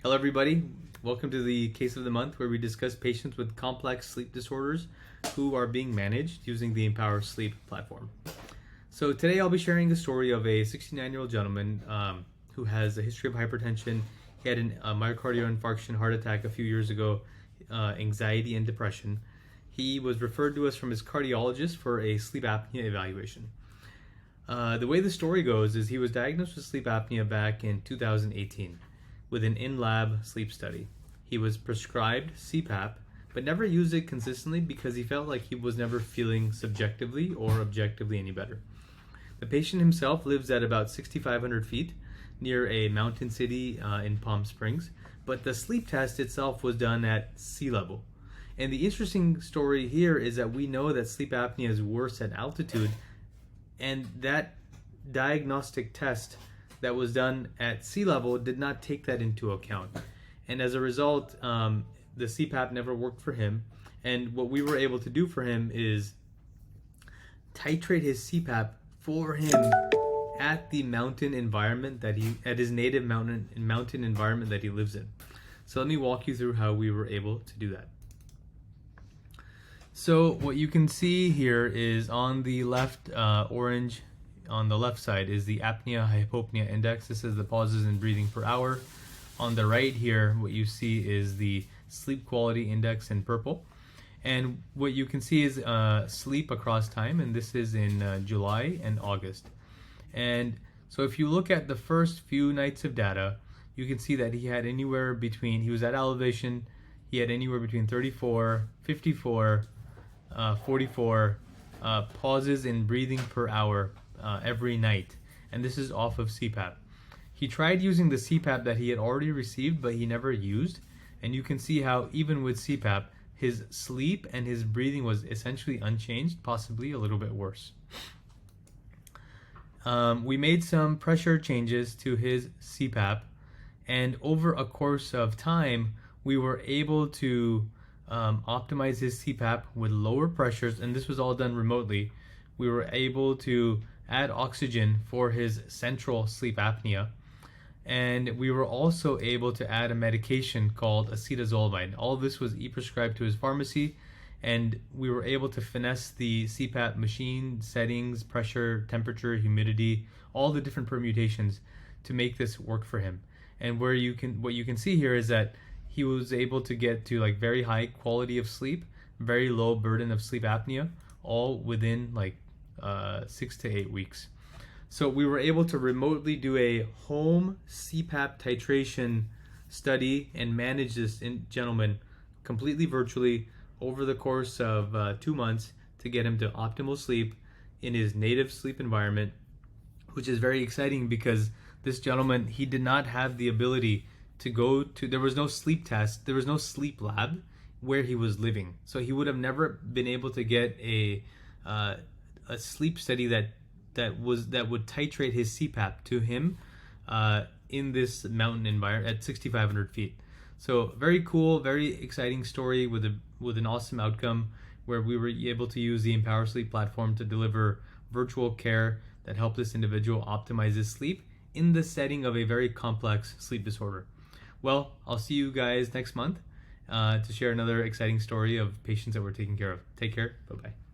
Hello everybody, welcome to the case of the month where we discuss patients with complex sleep disorders who are being managed using the Empower Sleep platform. So today I'll be sharing the story of a 69-year-old gentleman who has a history of hypertension. He had a myocardial infarction heart attack a few years ago, anxiety and depression. He was referred to us from his cardiologist for a sleep apnea evaluation. The way the story goes is he was diagnosed with sleep apnea back in 2018 with an in-lab sleep study. He was prescribed CPAP, but never used it consistently because he felt like he was never feeling subjectively or objectively any better. The patient himself lives at about 6,500 feet near a mountain city in Palm Springs, but the sleep test itself was done at sea level. And the interesting story here is that we know that sleep apnea is worse at altitude, and that diagnostic test that was done at sea level did not take that into account. And as a result, the CPAP never worked for him. And what we were able to do for him is titrate his CPAP for him at the mountain environment at his native mountain environment that he lives in. So let me walk you through how we were able to do that. So what you can see here is on the left orange, on the left side is the apnea hypopnea index. This is the pauses in breathing per hour. On the right here, what you see is the sleep quality index in purple. And what you can see is sleep across time, and this is in July and August. And so if you look at the first few nights of data, you can see that he was at elevation, he had anywhere between 34, 54, 44 pauses in breathing per hour every night, and this is off of CPAP. He tried using the CPAP that he had already received, but he never used, and you can see how even with CPAP, his sleep and his breathing was essentially unchanged, possibly a little bit worse. We made some pressure changes to his CPAP, and over a course of time, we were able to optimize his CPAP with lower pressures, and this was all done remotely. We were able to add oxygen for his central sleep apnea, and we were also able to add a medication called acetazolamide. All of this was e-prescribed to his pharmacy, and we were able to finesse the CPAP machine settings, pressure, temperature, humidity, all the different permutations to make this work for him. And what you can see here is that he was able to get to like very high quality of sleep, very low burden of sleep apnea, all within like 6 to 8 weeks. So we were able to remotely do a home CPAP titration study and manage this gentleman completely virtually over the course of 2 months to get him to optimal sleep in his native sleep environment, which is very exciting because this gentleman, he did not have the ability to go to, there was no sleep test, there was no sleep lab where he was living. So he would have never been able to get a sleep study that would titrate his CPAP to him in this mountain environment at 6,500 feet. So very cool, very exciting story with an awesome outcome where we were able to use the Empower Sleep platform to deliver virtual care that helped this individual optimize his sleep in the setting of a very complex sleep disorder. Well, I'll see you guys next month to share another exciting story of patients that we're taking care of. Take care. Bye-bye.